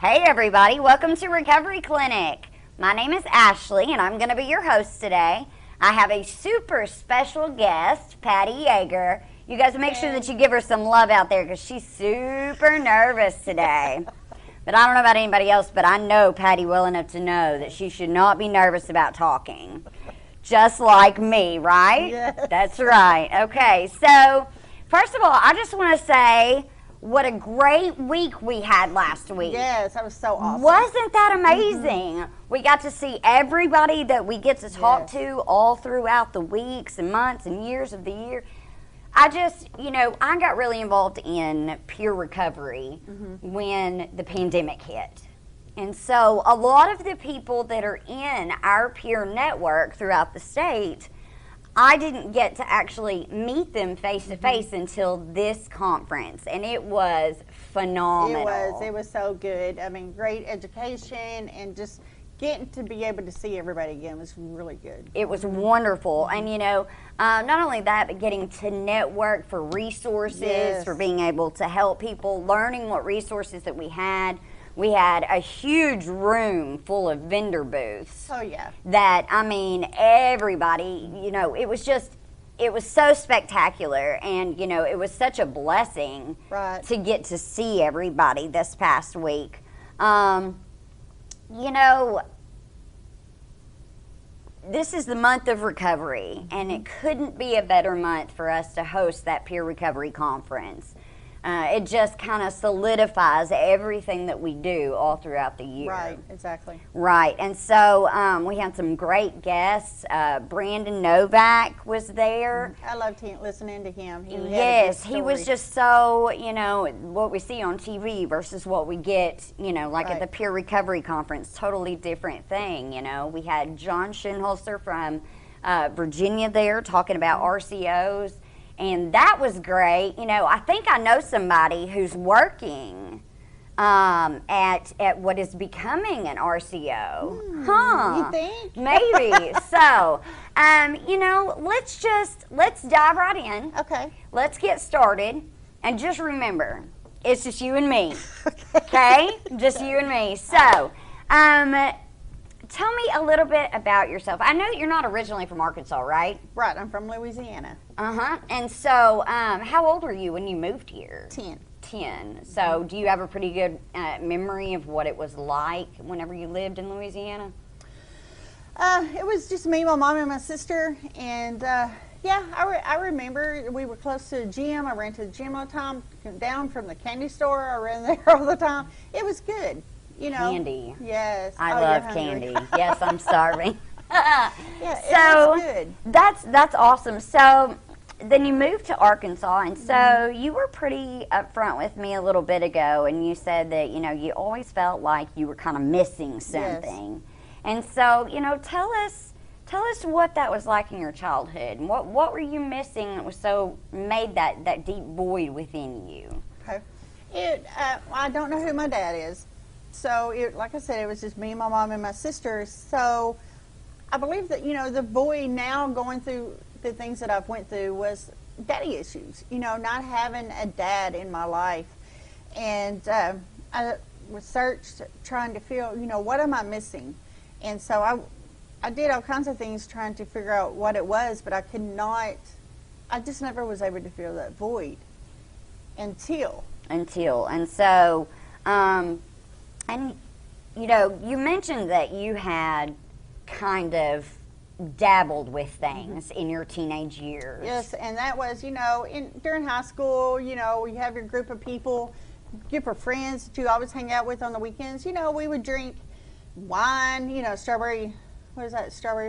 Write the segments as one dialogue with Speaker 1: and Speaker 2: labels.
Speaker 1: Hey everybody, welcome to Recovery Clinic. My name is Ashley and I'm going to be your host today. I have a super special guest, Patti Yager. You guys make sure that you give her some love out there because she's super nervous today. But I don't know about anybody else, but I know Patti well enough to know that she should not be nervous about talking. Just like me, right?
Speaker 2: Yes.
Speaker 1: That's right. Okay, so first of all, I just want to say what a great week we had last week.
Speaker 2: Yes, that was so awesome.
Speaker 1: Wasn't that amazing? We got to see everybody that we get to talk to all throughout the weeks and months and years of the year. I just, I got really involved in peer recovery when the pandemic hit. And so a lot of the people that are in our peer network throughout the state, I didn't get to actually meet them face to face until this conference, and it was phenomenal.
Speaker 2: It was so good. I mean, great education, and just getting to be able to see everybody again was really good.
Speaker 1: It was wonderful, and not only that, but getting to network for resources, for being able to help people, learning what resources that we had. We had a huge room full of vendor booths.
Speaker 2: Oh, yeah.
Speaker 1: That, everybody, it was so spectacular. And, it was such a blessing to get to see everybody this past week. This is the month of recovery, and it couldn't be a better month for us to host that peer recovery conference. It just kind of solidifies everything that we do all throughout the year.
Speaker 2: Right, exactly.
Speaker 1: Right, and so we had some great guests. Brandon Novak was there.
Speaker 2: I loved listening to him.
Speaker 1: He was just so, what we see on TV versus what we get, at the peer recovery conference, totally different thing, We had John Schinholzer from Virginia there talking about RCOs. And that was great. I think I know somebody who's working at what is becoming an RCO.
Speaker 2: You think?
Speaker 1: Maybe. So, let's dive right in.
Speaker 2: Okay.
Speaker 1: Let's get started. And just remember, it's just you and me. Okay? Just you and me. So, tell me a little bit about yourself. I know that you're not originally from Arkansas, right?
Speaker 2: Right, I'm from Louisiana.
Speaker 1: And so, how old were you when you moved here?
Speaker 2: 10.
Speaker 1: 10. So, do you have a pretty good memory of what it was like whenever you lived in Louisiana?
Speaker 2: It was just me, my mom, and my sister. And, I remember we were close to the gym. I ran to the gym all the time. Down from the candy store, I ran there all the time. It was good.
Speaker 1: Candy.
Speaker 2: Yes.
Speaker 1: I love candy. Yes, I'm starving.
Speaker 2: So it was good.
Speaker 1: That's awesome. So then you moved to Arkansas, and so you were pretty upfront with me a little bit ago, and you said that you always felt like you were kind of missing something. And so tell us what that was like in your childhood, and what were you missing that was so made that deep void within you?
Speaker 2: Okay. I don't know who my dad is. So, like I said, it was just me, my mom, and my sister. So, I believe that, the void now going through the things that I've went through was daddy issues, not having a dad in my life. And I researched trying to feel, what am I missing? And so I did all kinds of things trying to figure out what it was, but I just never was able to feel that void until. And
Speaker 1: so, and, you mentioned that you had kind of dabbled with things in your teenage years.
Speaker 2: Yes, and that was, during high school, you have your group of people, group of friends that you always hang out with on the weekends. We would drink wine, strawberry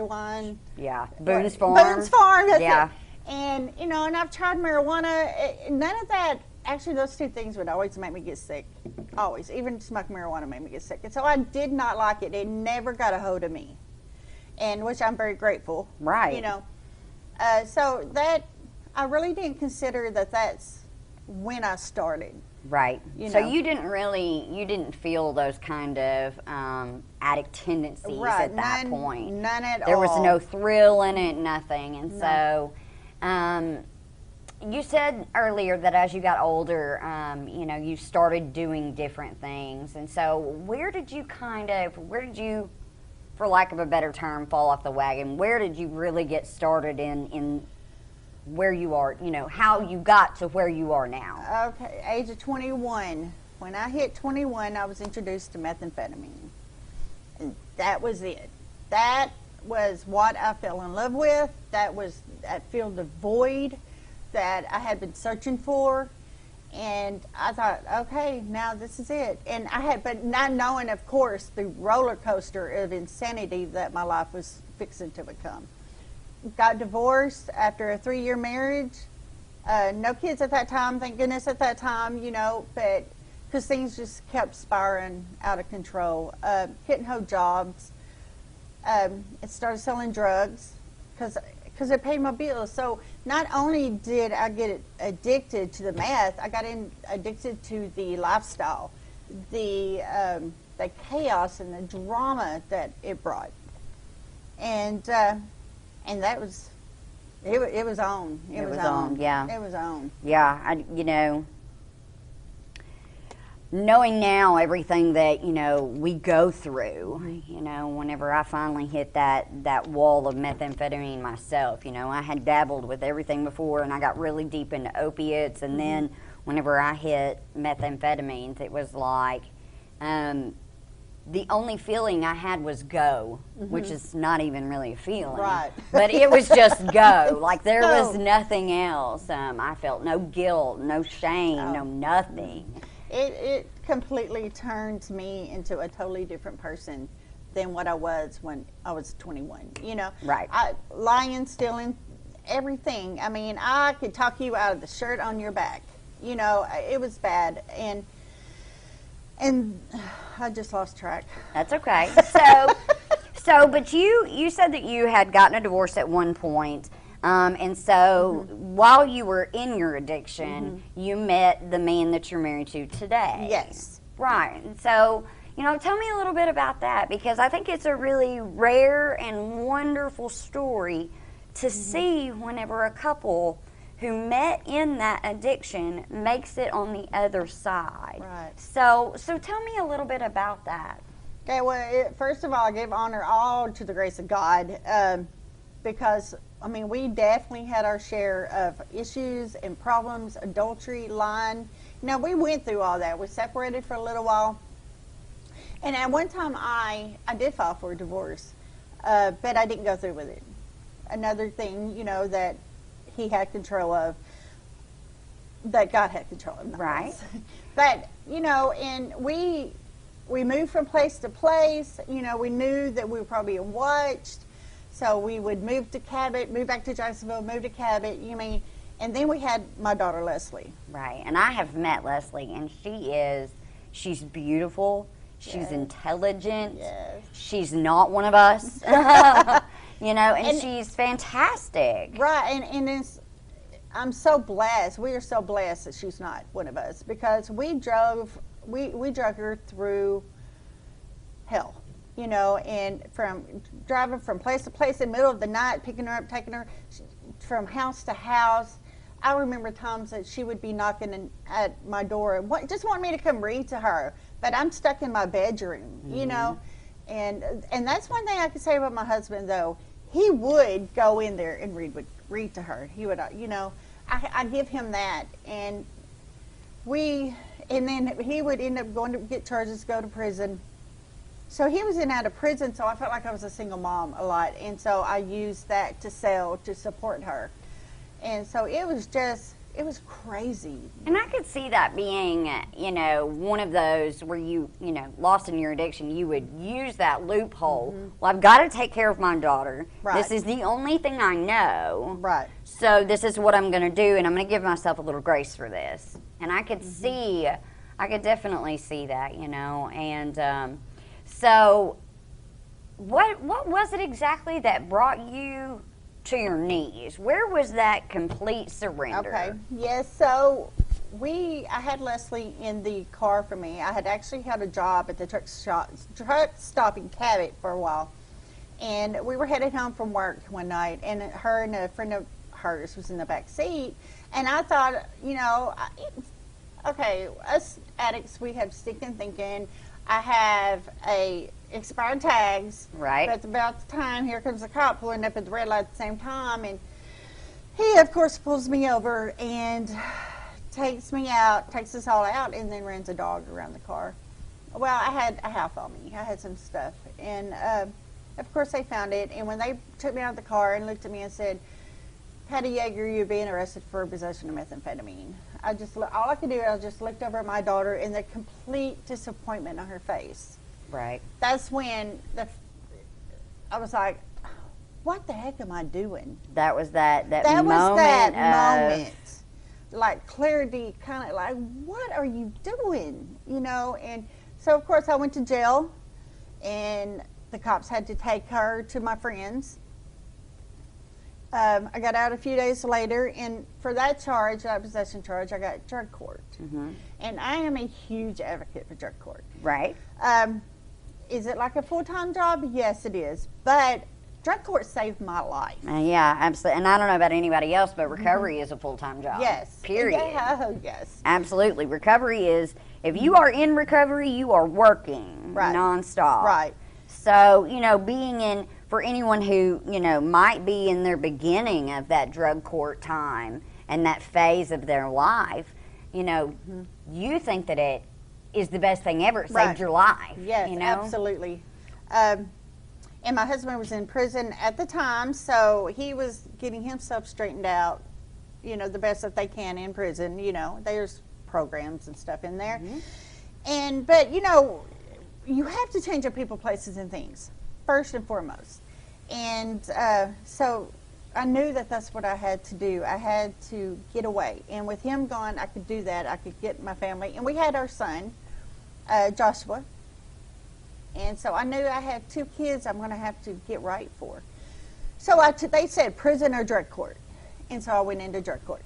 Speaker 2: wine.
Speaker 1: Yeah, Boone's Farm.
Speaker 2: Boone's Farm, that's
Speaker 1: it.
Speaker 2: And, and I've tried marijuana. None of that. Actually, those two things would always make me get sick. Always. Even smoking marijuana made me get sick. And so I did not like it. It never got a hold of me. And which I'm very grateful.
Speaker 1: Right.
Speaker 2: So that, I really didn't consider that that's when I started.
Speaker 1: Right. So you didn't feel those kind of addict tendencies at that point.
Speaker 2: None at all.
Speaker 1: There was no thrill in it, nothing. And so, you said earlier that as you got older, you know, you started doing different things. And so where did you, for lack of a better term, fall off the wagon? Where did you really get started in where you are, you know, how you got to where you are now?
Speaker 2: Okay, age of 21. When I hit 21, I was introduced to methamphetamine. And that was it. That was what I fell in love with. That filled the void that I had been searching for. And I thought, okay, now this is it. And but not knowing, of course, the roller coaster of insanity that my life was fixing to become. Got divorced after a 3-year marriage. No kids at that time, thank goodness at that time, you know, but because things just kept spiraling out of control. Couldn't hold jobs. It started selling drugs because it paid my bills. So not only did I get addicted to the meth, I got addicted to the lifestyle, the chaos and the drama that it brought, and that was it was on. It was on.
Speaker 1: Yeah.
Speaker 2: It was on.
Speaker 1: Yeah, you know, knowing now everything that, you know, we go through, you know, whenever I finally hit that wall of methamphetamine myself, you know, I had dabbled with everything before and I got really deep into opiates, and then whenever I hit methamphetamines, it was like the only feeling I had was go, which is not even really a feeling.
Speaker 2: Right.
Speaker 1: But it was just go. Like there was nothing else. I felt no guilt, no shame, no nothing.
Speaker 2: It completely turned me into a totally different person than what I was when I was 21. You know,
Speaker 1: right?
Speaker 2: Lying, stealing, everything. I mean, I could talk you out of the shirt on your back. You know, it was bad, and I just lost track.
Speaker 1: That's okay. But you said that you had gotten a divorce at one point. And so while you were in your addiction, you met the man that you're married to today.
Speaker 2: Yes.
Speaker 1: Right. And so, you know, tell me a little bit about that, because I think it's a really rare and wonderful story to see whenever a couple who met in that addiction makes it on the other side.
Speaker 2: Right.
Speaker 1: So tell me a little bit about that.
Speaker 2: Okay, well, first of all, I give honor all to the grace of God, because I mean, we definitely had our share of issues and problems, adultery, lying. Now, we went through all that. We separated for a little while. And at one time, I did file for a divorce, but I didn't go through with it. Another thing, you know, that he had control of, that God had control of.
Speaker 1: Right.
Speaker 2: But, you know, and we moved from place to place. You know, we knew that we were probably being watched. So we would move to Cabot, move back to Jacksonville, move to Cabot, you mean, and then we had my daughter, Leslie.
Speaker 1: Right, and I have met Leslie, and she's beautiful, she's intelligent, she's not one of us, you know, and she's fantastic.
Speaker 2: Right, and I'm so blessed, we are so blessed that she's not one of us, because we drug her through hell. You know, and from driving from place to place in the middle of the night, picking her up, taking her from house to house. I remember times that she would be knocking at my door and just wanting me to come read to her, but I'm stuck in my bedroom, you know. And that's one thing I can say about my husband, though. He would go in there and read to her. He would, you know, I give him that, and then he would end up going to get charges, go to prison. So he was in and out of prison, so I felt like I was a single mom a lot, and so I used that to sell to support her. And so it was crazy.
Speaker 1: And I could see that being, you know, one of those where you know, lost in your addiction, you would use that loophole. Well, I've got to take care of my daughter.
Speaker 2: Right.
Speaker 1: This is the only thing I know.
Speaker 2: Right.
Speaker 1: So this is what I'm going to do, and I'm going to give myself a little grace for this. And I could definitely see that, you know, and so what was it exactly that brought you to your knees? Where was that complete surrender?
Speaker 2: Okay. Yes. So I had Leslie in the car for me. I had actually had a job at the truck stop in Cabot for a while, and we were headed home from work one night, and her and a friend of purse was in the back seat. And I thought, okay, us addicts, we have stinking thinking. I have expired tags.
Speaker 1: Right.
Speaker 2: But about the time, here comes the cop pulling up at the red light at the same time. And he, of course, pulls me over and takes us all out, and then runs a dog around the car. Well, I had a half on me. I had some stuff. And, of course, they found it. And when they took me out of the car and looked at me and said, Patti Yager, you're being arrested for possession of methamphetamine. All I could do, I just looked over at my daughter, and the complete disappointment on her face.
Speaker 1: Right.
Speaker 2: That's when I was like, what the heck am I doing?
Speaker 1: That was that
Speaker 2: moment. Like clarity, kind of like, what are you doing? And so, of course, I went to jail, and the cops had to take her to my friends. I got out a few days later, and for that possession charge, I got drug court.
Speaker 1: Mm-hmm.
Speaker 2: And I am a huge advocate for drug court.
Speaker 1: Right.
Speaker 2: Is it like a full-time job? Yes, it is. But drug court saved my life.
Speaker 1: Yeah, absolutely. And I don't know about anybody else, but recovery is a full-time job.
Speaker 2: Yes.
Speaker 1: Period.
Speaker 2: Oh, yes.
Speaker 1: Absolutely. Recovery is, if you are in recovery, you are working nonstop.
Speaker 2: Right.
Speaker 1: So, for anyone who, might be in their beginning of that drug court time and that phase of their life, you think that it is the best thing ever. It saved your life.
Speaker 2: Yes, absolutely. And my husband was in prison at the time, so he was getting himself straightened out, the best that they can in prison. There's programs and stuff in there. Mm-hmm. But you have to change up people, places, and things, first and foremost. And so I knew that that's what I had to do. I had to get away. And with him gone, I could do that. I could get my family. And we had our son, Joshua. And so I knew I had 2 kids I'm going to have to get right for. So they said prison or drug court. And so I went into drug court.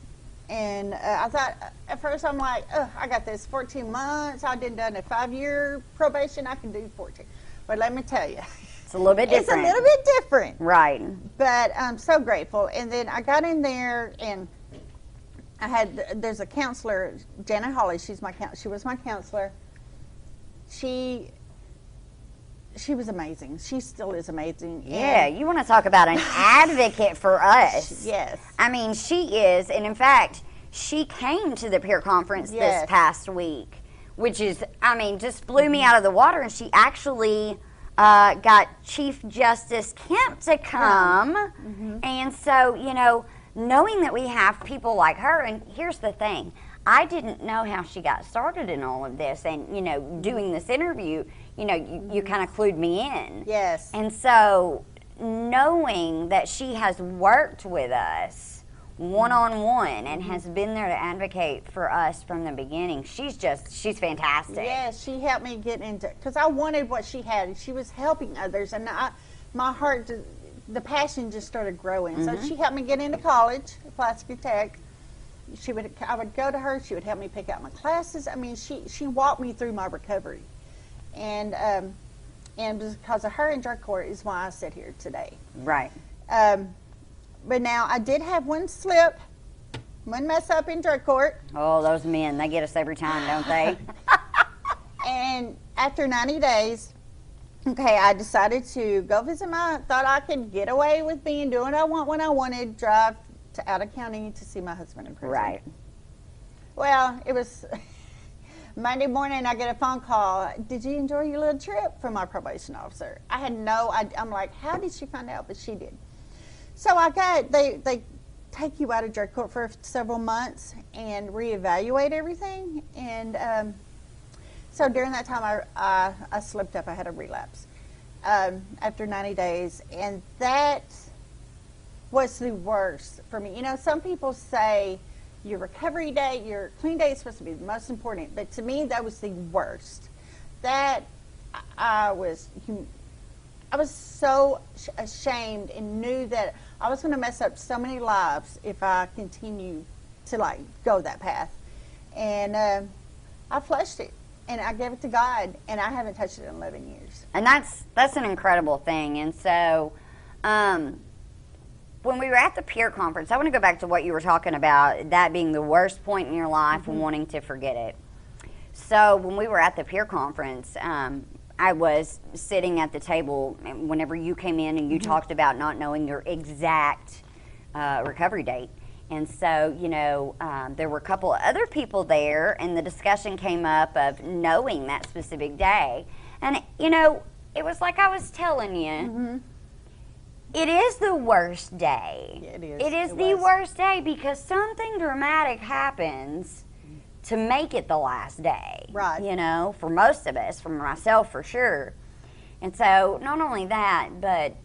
Speaker 2: And I thought, at first I'm like, I got this 14 months. I done a 5-year probation. I can do 14. But let me tell you.
Speaker 1: It's a little bit different.
Speaker 2: It's a little bit different.
Speaker 1: Right.
Speaker 2: But I'm so grateful. And then I got in there, and there's a counselor, Janet Hawley. She was my counselor. She was amazing. She still is amazing.
Speaker 1: Yeah, you want to talk about an advocate for us.
Speaker 2: Yes.
Speaker 1: I mean, she is, and in fact, she came to the peer conference this past week, which is, just blew me out of the water, and she actually got Chief Justice Kemp to come. Mm-hmm. And so, knowing that we have people like her, and here's the thing, I didn't know how she got started in all of this, and, doing this interview, you kind of clued me in.
Speaker 2: Yes.
Speaker 1: And so, knowing that she has worked with us one-on-one and has been there to advocate for us from the beginning, she's fantastic.
Speaker 2: Yes, she helped me get into, because I wanted what she had. She was helping others, and my heart, the passion just started growing. Mm-hmm. So she helped me get into college, Pulaski Tech. I would go to her. She would help me pick out my classes. She walked me through my recovery, and because of her in drug court is why I sit here today.
Speaker 1: Right.
Speaker 2: But now I did have one mess up in drug court.
Speaker 1: Oh, those men, they get us every time, don't they?
Speaker 2: And after 90 days, I decided to go visit thought I could get away with doing what I want when I wanted, drive to out of county to see my husband in prison.
Speaker 1: Right.
Speaker 2: Well, it was Monday morning, I get a phone call. Did you enjoy your little trip? From my probation officer. I had no idea. I'm like, how did she find out? But she did. So they take you out of drug court for several months and reevaluate everything. And so during that time, I slipped up. I had a relapse after 90 days. And that was the worst for me. Some people say your recovery day, your clean day is supposed to be the most important. But to me, that was the worst. That I was so ashamed and knew that I was going to mess up so many lives if I continued to go that path. And I flushed it, and I gave it to God, and I haven't touched it in 11 years.
Speaker 1: And that's an incredible thing. And so when we were at the peer conference, I want to go back to what you were talking about, that being the worst point in your life and wanting to forget it. So when we were at the peer conference, I was sitting at the table whenever you came in and you talked about not knowing your exact recovery date. And so, you know, there were a couple of other people there, and the discussion came up of knowing that specific day. And, you know, it was like I was telling you, it is the worst day.
Speaker 2: Yeah, it is.
Speaker 1: It is the worst day because something dramatic happens to make it the last day.
Speaker 2: Right.
Speaker 1: You know, for most of us, for myself for sure. And so, not only that, but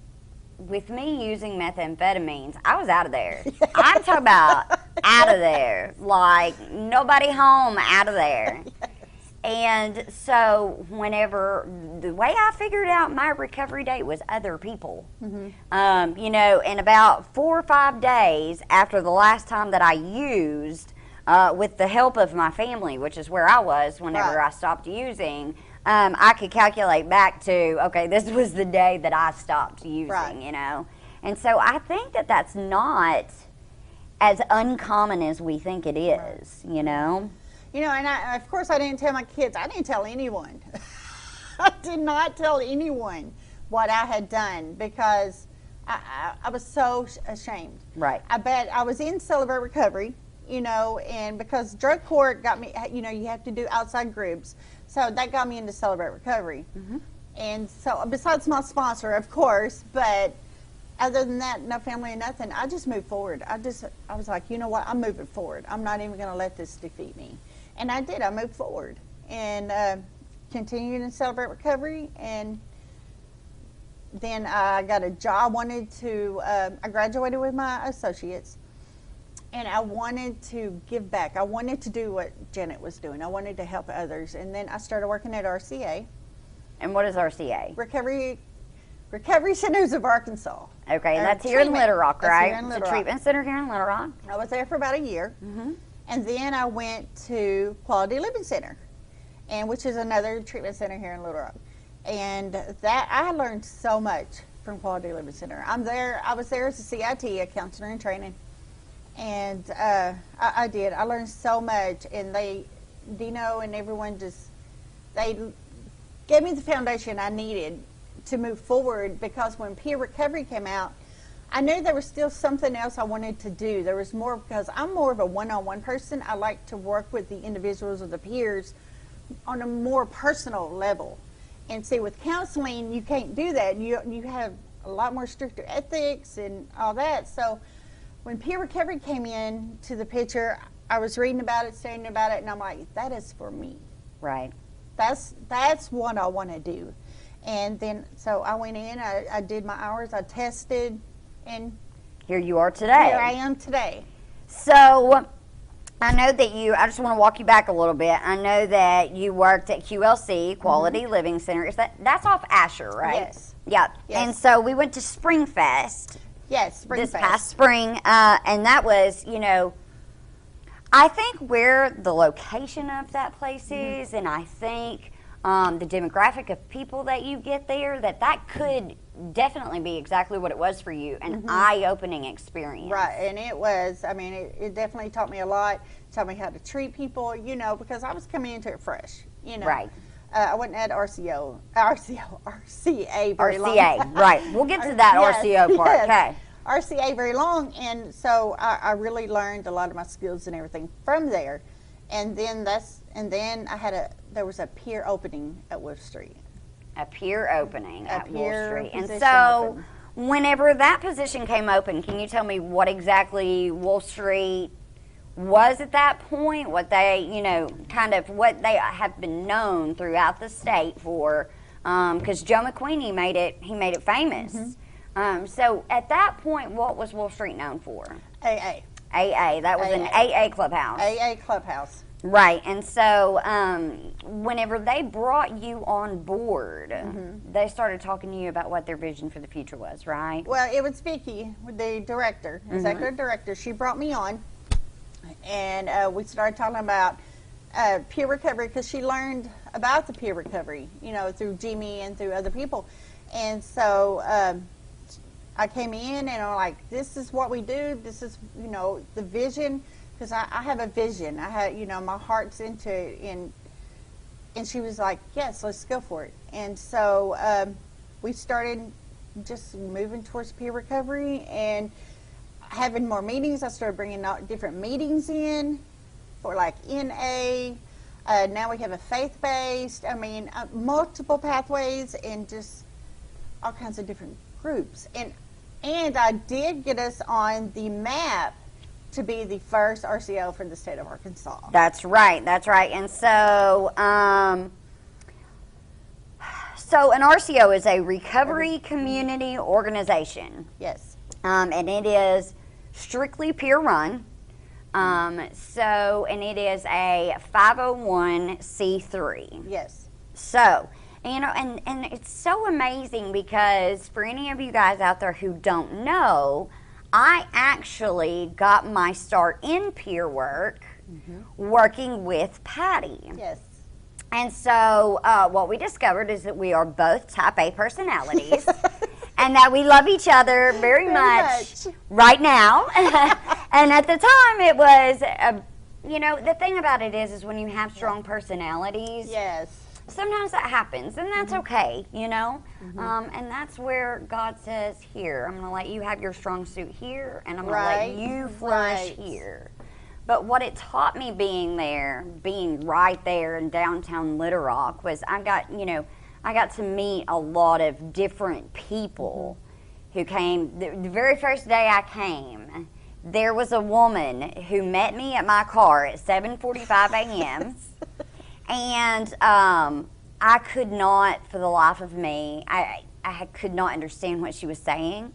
Speaker 1: with me using methamphetamines, I was out of there. I'm talking about out of there. Like, nobody home, out of there.
Speaker 2: Yes.
Speaker 1: And so, whenever, the way I figured out my recovery date was other people. You know, in about 4 or 5 days after the last time that I used, with the help of my family, which is where I was whenever I stopped using, I could calculate back to, okay, this was the day that I stopped using, you know. And so I think that that's not as uncommon as we think it is, you know.
Speaker 2: You know, and of course I didn't tell my kids. I didn't tell anyone. I did not tell anyone what I had done because I was so ashamed.
Speaker 1: Right.
Speaker 2: I bet I was in Celebrate Recovery, you know, and because drug court got me, you know, you have to do outside groups. So that got me into Celebrate Recovery. And so, besides my sponsor, of course, but other than that, no family and nothing, I just moved forward. I was like, you know what, I'm moving forward. I'm not even going to let this defeat me. And I did. I moved forward and continued to Celebrate Recovery. And then I got a job. I graduated with my associates. And I wanted to give back. I wanted to do what Janet was doing. I wanted to help others. And then I started working at RCA.
Speaker 1: And what is RCA?
Speaker 2: Recovery Centers of Arkansas.
Speaker 1: Okay, that's here in Little Rock, right?
Speaker 2: Here in Little
Speaker 1: it's a
Speaker 2: Rock.
Speaker 1: treatment center here in Little Rock.
Speaker 2: I was there for about a year. And then I went to Quality Living Center, which is another treatment center here in Little Rock. And that I learned so much from Quality Living Center. I was there as a CIT, a counselor in training. And I did. I learned so much, and Dino and everyone they gave me the foundation I needed to move forward, because when peer recovery came out, I knew there was still something else I wanted to do. There was more, because I'm more of a one-on-one person. I like to work with the individuals or the peers on a more personal level. And see, with counseling, you can't do that. You have a lot more stricter ethics and all that. So when peer recovery came in to the picture, I was reading about it, studying about it, and I'm like, that is for me.
Speaker 1: Right.
Speaker 2: That's what I want to do. And then, so I went in, I did my hours, I tested, and
Speaker 1: here you are today.
Speaker 2: Here I am today.
Speaker 1: So I know that I just want to walk you back a little bit. I know that you worked at QLC, Quality Living Center. That's off Asher, right?
Speaker 2: Yes.
Speaker 1: Yeah.
Speaker 2: Yes.
Speaker 1: And so we went to Springfest.
Speaker 2: Yes, Springfest.
Speaker 1: This past spring, and that was, you know, I think where the location of that place is, and I think the demographic of people that you get there, that could definitely be exactly what it was for you, an eye-opening experience.
Speaker 2: Right, and it was, I mean, it definitely taught me a lot, taught me how to treat people, you know, because I was coming into it fresh, you know.
Speaker 1: Right.
Speaker 2: I wasn't at RCA very long.
Speaker 1: RCA, right. We'll get to that RCO part, okay.
Speaker 2: RCA very long, and so I really learned a lot of my skills and everything from there. And then there was a peer opening at Wolfe Street.
Speaker 1: A peer opening at Wolfe Street. And
Speaker 2: position
Speaker 1: so
Speaker 2: open.
Speaker 1: whenever that position came open, can you tell me what exactly Wolfe Street was at that point, what they, you know, kind of what they have been known throughout the state for, because Joe McQueen, he made it famous. So at that point, what was Wolfe Street known for?
Speaker 2: AA.
Speaker 1: AA, that was an AA clubhouse.
Speaker 2: AA clubhouse.
Speaker 1: Right, and so whenever they brought you on board, they started talking to you about what their vision for the future was, right?
Speaker 2: Well, it was Vicky, the director, executive director. She brought me on, and we started talking about peer recovery, because she learned about the peer recovery, you know, through Jimmy and through other people. And so I came in and I'm like, this is what we do. This is, you know, the vision. Because I have a vision. I had, you know, my heart's into it. And she was like, yes, let's go for it. And so we started just moving towards peer recovery and having more meetings. I started bringing out different meetings in for like NA. Now we have a faith-based, multiple pathways and just all kinds of different groups. And I did get us on the map to be the first RCO for the state of Arkansas.
Speaker 1: That's right. And so, so an RCO is a recovery community organization.
Speaker 2: Yes.
Speaker 1: And it is strictly peer run. And it is a 501c3.
Speaker 2: Yes.
Speaker 1: So, you know, and it's so amazing because for any of you guys out there who don't know, I actually got my start in peer work working with Patti.
Speaker 2: Yes.
Speaker 1: And so what we discovered is that we are both type A personalities and that we love each other very much right now. And at the time it was, you know, the thing about it is when you have strong personalities.
Speaker 2: Yes.
Speaker 1: Sometimes that happens, and that's okay, you know? And that's where God says, here, I'm going to let you have your strong suit here, and I'm going to let you flourish here. But what it taught me being right there in downtown Little Rock was I got to meet a lot of different people who came. The very first day I came, there was a woman who met me at my car at 7:45 a.m., and I could not, for the life of me, I could not understand what she was saying.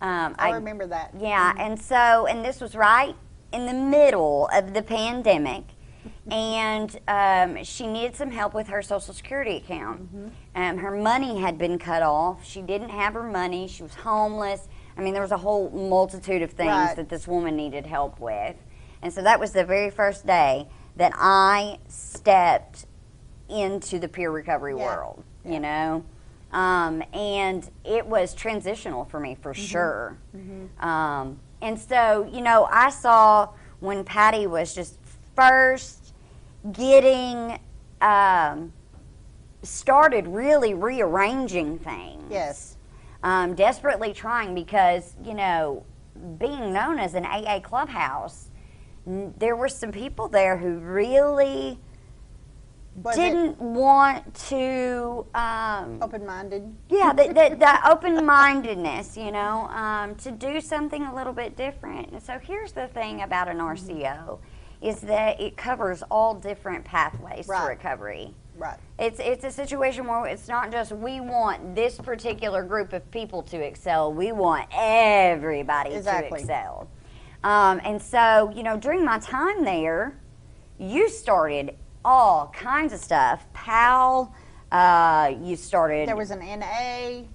Speaker 2: I remember that.
Speaker 1: Yeah, and this was right in the middle of the pandemic, and she needed some help with her Social Security account. Her money had been cut off. She didn't have her money. She was homeless. I mean, there was a whole multitude of things that this woman needed help with. And so that was the very first day that I stepped into the peer recovery world, you know, and it was transitional for me for sure. And so, you know, I saw when Patti was just first getting started really rearranging things.
Speaker 2: Yes.
Speaker 1: Desperately trying because, you know, being known as an AA clubhouse, there were some people there who really didn't want to
Speaker 2: open-minded.
Speaker 1: Yeah, the open-mindedness, you know, to do something a little bit different. And so here's the thing about an RCO is that it covers all different pathways to recovery.
Speaker 2: Right.
Speaker 1: It's a situation where it's not just we want this particular group of people to excel, we want everybody to excel. And so, you know, during my time there, you started all kinds of stuff. PAL, you started.
Speaker 2: There was an NA.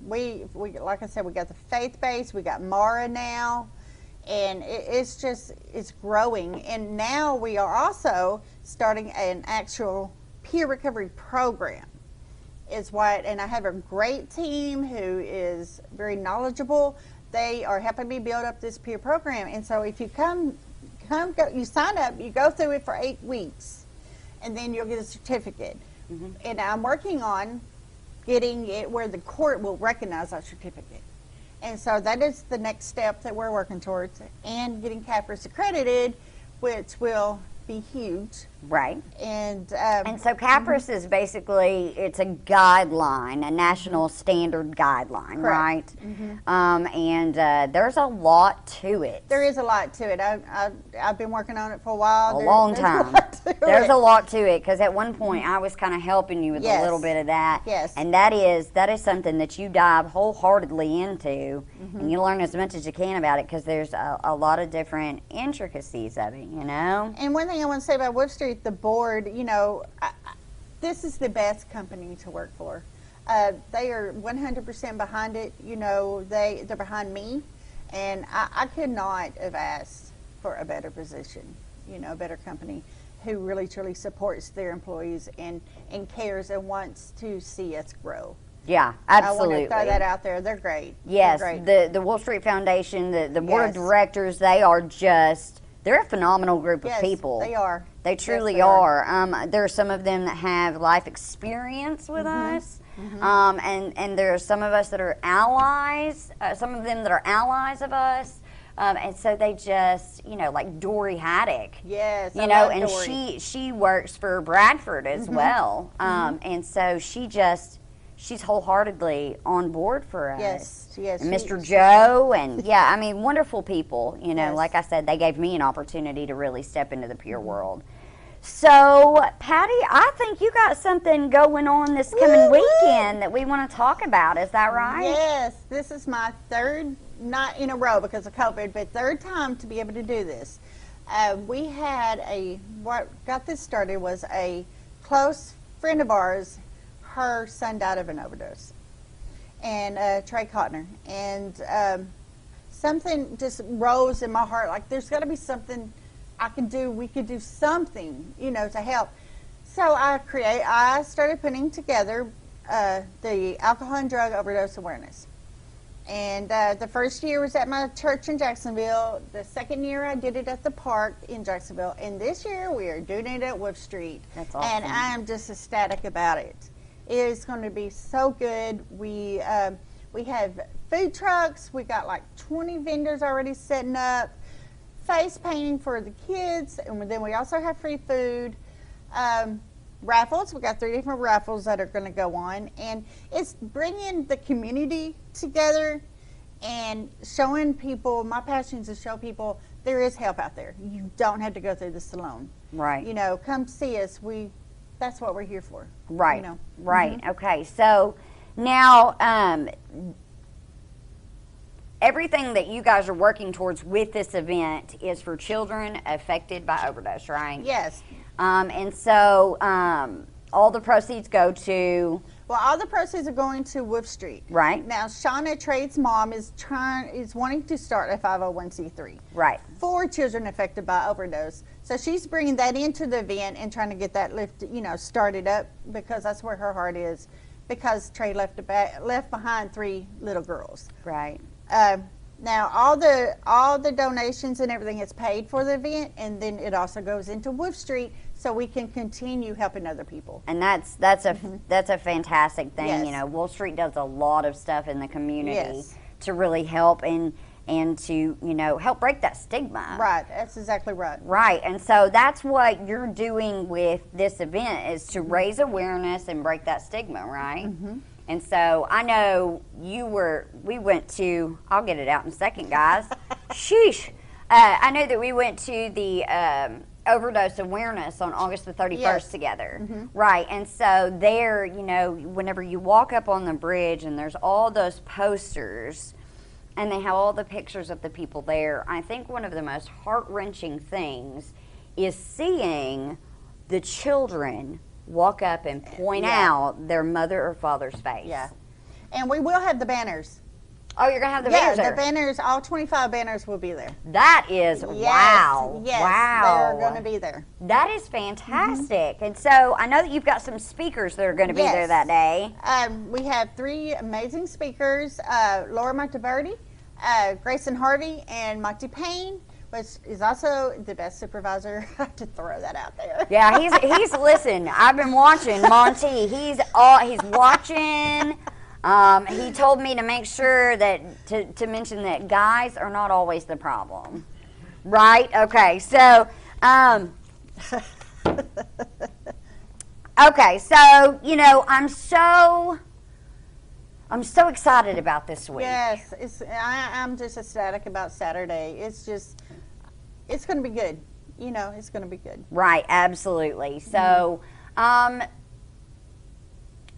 Speaker 2: We like I said, we got the faith base. We got Mara now, and it's growing. And now we are also starting an actual peer recovery program. And I have a great team who is very knowledgeable. They are helping me build up this peer program. And so if you go, you sign up, you go through it for 8 weeks, and then you'll get a certificate. And I'm working on getting it where the court will recognize our certificate. And so that is the next step that we're working towards, and getting CAPRIS accredited, which will be huge.
Speaker 1: Right.
Speaker 2: And
Speaker 1: so CAPRIS is basically, it's a guideline, a national standard guideline, right? And there's a lot to it.
Speaker 2: There is a lot to it. I've been working on it for a while.
Speaker 1: A long time. There's a lot to it, because at one point I was kind of helping you with a little bit of that.
Speaker 2: Yes.
Speaker 1: And that is something that you dive wholeheartedly into, and you learn as much as you can about it, because there's a lot of different intricacies of it, you know?
Speaker 2: And one thing I want to say about Wolfe Street, the board, you know, this is the best company to work for. They are 100% behind it. You know, they're behind me, and I could not have asked for a better position, you know, a better company who really truly supports their employees and cares and wants to see us grow.
Speaker 1: Yeah,
Speaker 2: I
Speaker 1: absolutely.
Speaker 2: want to throw that out there. They're great.
Speaker 1: Yes,
Speaker 2: They're great.
Speaker 1: the Wolfe Street Foundation, the board of
Speaker 2: Yes.
Speaker 1: directors, they're a phenomenal group of
Speaker 2: Yes,
Speaker 1: people.
Speaker 2: they are.
Speaker 1: They
Speaker 2: Yes,
Speaker 1: truly
Speaker 2: they
Speaker 1: are. There are some of them that have life experience with us, and there are some of us that are allies. Some of them that are allies of us, and so they just, like Dory Haddock.
Speaker 2: Yes, I
Speaker 1: You know,
Speaker 2: love
Speaker 1: and
Speaker 2: Dory.
Speaker 1: she works for Bradford as well, and so she's wholeheartedly on board for us.
Speaker 2: Yes.
Speaker 1: And Mr. Joe, and I mean, wonderful people.
Speaker 2: Yes.
Speaker 1: Like I said, they gave me an opportunity to really step into the peer world. So, Patti, I think you got something going on this coming weekend that we want to talk about. Is that right?
Speaker 2: Yes, this is my third, not in a row because of COVID, but third time to be able to do this. We had what got this started was a close friend of ours. Her son died of an overdose, and Trey Cotner, and something just rose in my heart, like there's got to be something I can do. We could do something, to help. So I started putting together the alcohol and drug overdose awareness. And the first year was at my church in Jacksonville. The second year I did it at the park in Jacksonville. And this year we are doing it at Wolfe Street.
Speaker 1: That's awesome.
Speaker 2: And I am just ecstatic about it. It is going to be so good. We have food trucks. We got like 20 vendors already setting up. Face painting for the kids. And then we also have free food. Raffles. We got 3 different raffles that are going to go on, and it's bringing the community together and showing people. My passion is to show people there is help out there. You don't have to go through this alone.
Speaker 1: Right.
Speaker 2: Come see us. That's what we're here for.
Speaker 1: Right. Right. Okay. So now, everything that you guys are working towards with this event is for children affected by overdose, right?
Speaker 2: Yes.
Speaker 1: And so all the proceeds go to...
Speaker 2: Well, all the proceeds are going to Wolfe Street.
Speaker 1: Right.
Speaker 2: Now, Shauna Trade's mom is wanting to start a 501c3.
Speaker 1: Right.
Speaker 2: For children affected by overdose. So she's bringing that into the event and trying to get that started up, because that's where her heart is, because Trade left behind 3 little girls.
Speaker 1: Right.
Speaker 2: Now all the donations and everything is paid for the event, and then it also goes into Wolfe Street so we can continue helping other people.
Speaker 1: And that's a fantastic thing.
Speaker 2: Yes.
Speaker 1: Wolfe Street does a lot of stuff in the community
Speaker 2: Yes.
Speaker 1: to really help and to help break that stigma.
Speaker 2: Right. That's exactly right.
Speaker 1: Right. And so that's what you're doing with this event, is to raise awareness and break that stigma, right? Mm-hmm. And so I know we went to, I'll get it out in a second, guys. Sheesh. I know that we went to the overdose awareness on August the 31st
Speaker 2: Yes.
Speaker 1: together.
Speaker 2: Mm-hmm.
Speaker 1: Right. And so there, whenever you walk up on the bridge and there's all those posters and they have all the pictures of the people there, I think one of the most heart-wrenching things is seeing the children walk up and point out their mother or father's face.
Speaker 2: Yeah. And we will have the banners.
Speaker 1: Oh, you're going to have the banners
Speaker 2: Yeah,
Speaker 1: there.
Speaker 2: the banners, all 25 banners will be there.
Speaker 1: That is, wow.
Speaker 2: Yes,
Speaker 1: wow.
Speaker 2: they're going to be there.
Speaker 1: That is fantastic. And so I know that you've got some speakers that are going to be there that day.
Speaker 2: We have 3 amazing speakers, Laura Monteverdi, Grayson Harvey, and Monty Payne, which is also the best supervisor. I have to throw that out there.
Speaker 1: Yeah, he's listen, I've been watching Monty. He's watching. He told me to make sure that to mention that guys are not always the problem. Right? Okay. So okay, so I'm so excited about this week.
Speaker 2: Yes, I'm just ecstatic about Saturday. It's going to be good. It's going to be good.
Speaker 1: Right, absolutely. So,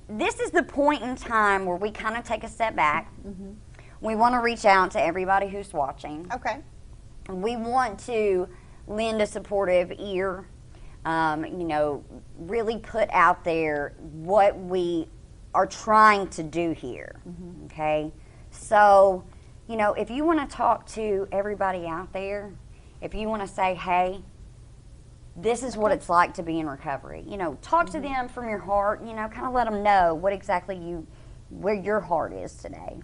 Speaker 1: this is the point in time where we kind of take a step back. Mm-hmm. We want to reach out to everybody who's watching.
Speaker 2: Okay.
Speaker 1: We want to lend a supportive ear, really put out there what we are trying to do here, okay? So, if you want to talk to everybody out there, if you want to say, hey, this is what it's like to be in recovery, talk to them from your heart, kind of let them know what exactly where your heart is today.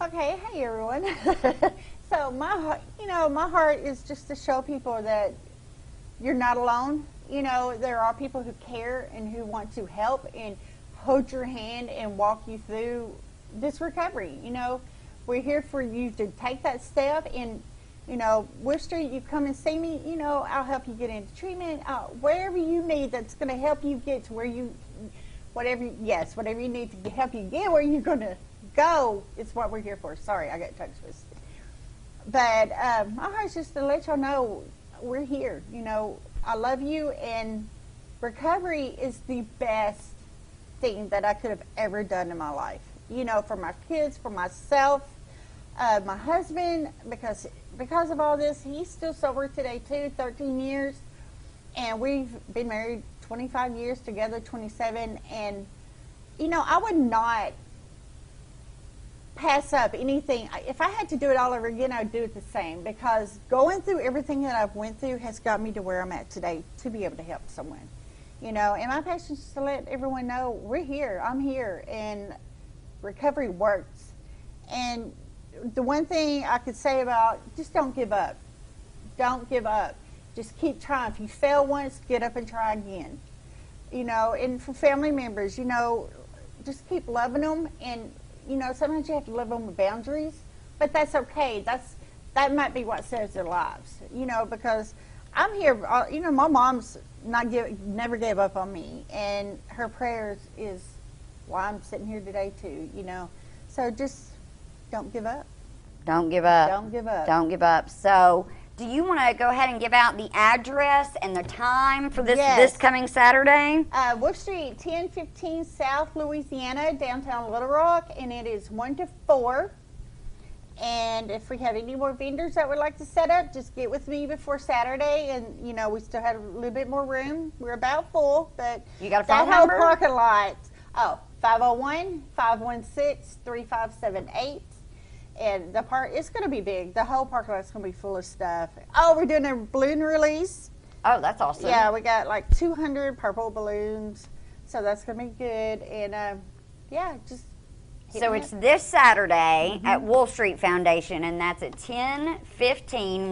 Speaker 2: Okay, hey everyone. So my heart is just to show people that you're not alone. There are people who care and who want to help and hold your hand and walk you through this recovery. We're here for you to take that step. And Wolfe Street, you come and see me. I'll help you get into treatment. Wherever you need, that's going to help you get to where whatever you need to help you get where you're going to go. It's what we're here for. Sorry, I got tongue twisted. But my heart's just to let y'all know we're here. I love you, and recovery is the best thing that I could have ever done in my life. For my kids, for myself, my husband, because of all this, he's still sober today too, 13 years, and we've been married 25 years, together 27, and I would not pass up anything. If I had to do it all over again, I would do it the same, because going through everything that I've went through has got me to where I'm at today to be able to help someone. And my passion is to let everyone know we're here, I'm here, and recovery works. And the one thing I could say about, just don't give up. Don't give up. Just keep trying. If you fail once, get up and try again. And for family members, just keep loving them. And sometimes you have to live them with boundaries, but that's okay. That might be what saves their lives. Because I'm here. My mom's never gave up on me, and her prayers is why I'm sitting here today too. So just don't give up.
Speaker 1: Don't give up.
Speaker 2: Don't give up.
Speaker 1: Don't give up. So, do you want to go ahead and give out the address and the time for this coming Saturday?
Speaker 2: Wolfe Street, 1015 South Louisiana, downtown Little Rock, and it is 1 to 4. And if we have any more vendors that would like to set up, just get with me before Saturday. And we still have a little bit more room. We're about full, but
Speaker 1: you got a phone
Speaker 2: that
Speaker 1: number?
Speaker 2: whole parking lot. 501-516-3578. And it's going to be big. The whole parking lot's going to be full of stuff. Oh, we're doing a balloon release.
Speaker 1: Oh, that's awesome.
Speaker 2: Yeah, we got like 200 purple balloons. So that's going to be good. And, just...
Speaker 1: So it's this Saturday at Wolfe Street Foundation, and that's at 1015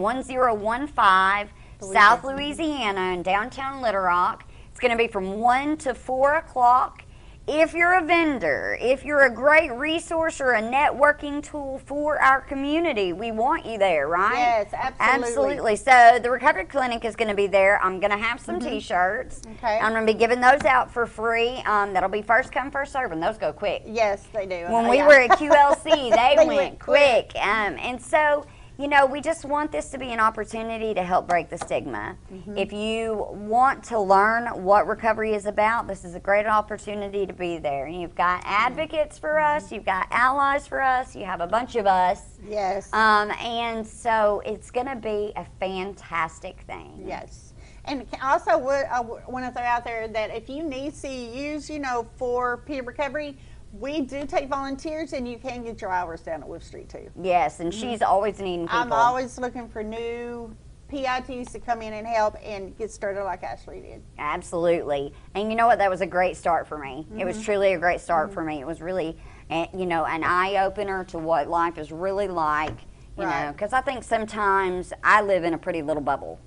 Speaker 1: South Louisiana in downtown Little Rock. It's going to be from 1 to 4 o'clock. If you're a vendor, if you're a great resource or a networking tool for our community, we want you there, right?
Speaker 2: Yes, absolutely.
Speaker 1: Absolutely. So the Recovery Clinic is going to be there. I'm going to have some T-shirts.
Speaker 2: Okay.
Speaker 1: I'm going to be giving those out for free. That'll be first come, first serve, and those go quick.
Speaker 2: Yes, they do.
Speaker 1: When we were at QLC, they went quick. And so... we just want this to be an opportunity to help break the stigma. If you want to learn what recovery is about, this is a great opportunity to be there. You've got advocates for us, you've got allies for us, you have a bunch of us.
Speaker 2: Yes.
Speaker 1: And so it's going to be a fantastic thing.
Speaker 2: Yes. And also, I want to throw out there that if you need CEUs, for peer recovery, we do take volunteers, and you can get your hours down at Wolfe Street too.
Speaker 1: Yes, and she's always needing people.
Speaker 2: I'm always looking for new PITs to come in and help and get started like Ashley did.
Speaker 1: Absolutely. And you know what? That was a great start for me. It was truly a great start for me. It was really, an eye-opener to what life is really like, you know, because I think sometimes I live in a pretty little bubble.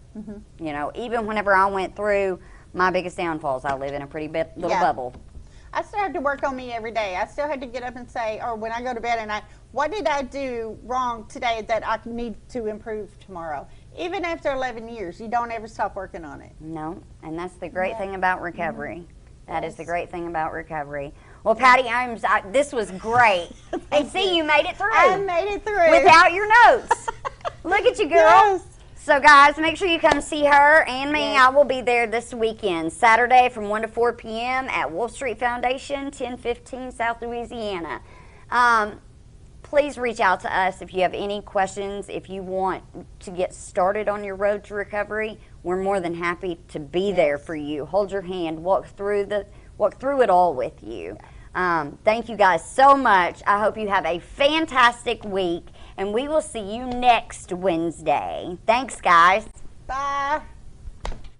Speaker 1: Even whenever I went through my biggest downfalls, I live in a pretty little bubble.
Speaker 2: I still have to work on me every day. I still have to get up and say, or when I go to bed at night, what did I do wrong today that I need to improve tomorrow? Even after 11 years, you don't ever stop working on it.
Speaker 1: No, and that's the great thing about recovery. That is the great thing about recovery. Well, Patti, this was great. And see, you made it through.
Speaker 2: I made it through.
Speaker 1: Without your notes. Look at you, girl.
Speaker 2: Yes.
Speaker 1: So, guys, make sure you come see her and me. I will be there this weekend, Saturday from 1 to 4 p.m. at Wolfe Street Foundation, 1015 South Louisiana. Please reach out to us if you have any questions. If you want to get started on your road to recovery, we're more than happy to be there for you. Hold your hand, walk through it all with you. Thank you guys so much. I hope you have a fantastic week, and we will see you next Wednesday. Thanks, guys.
Speaker 2: Bye.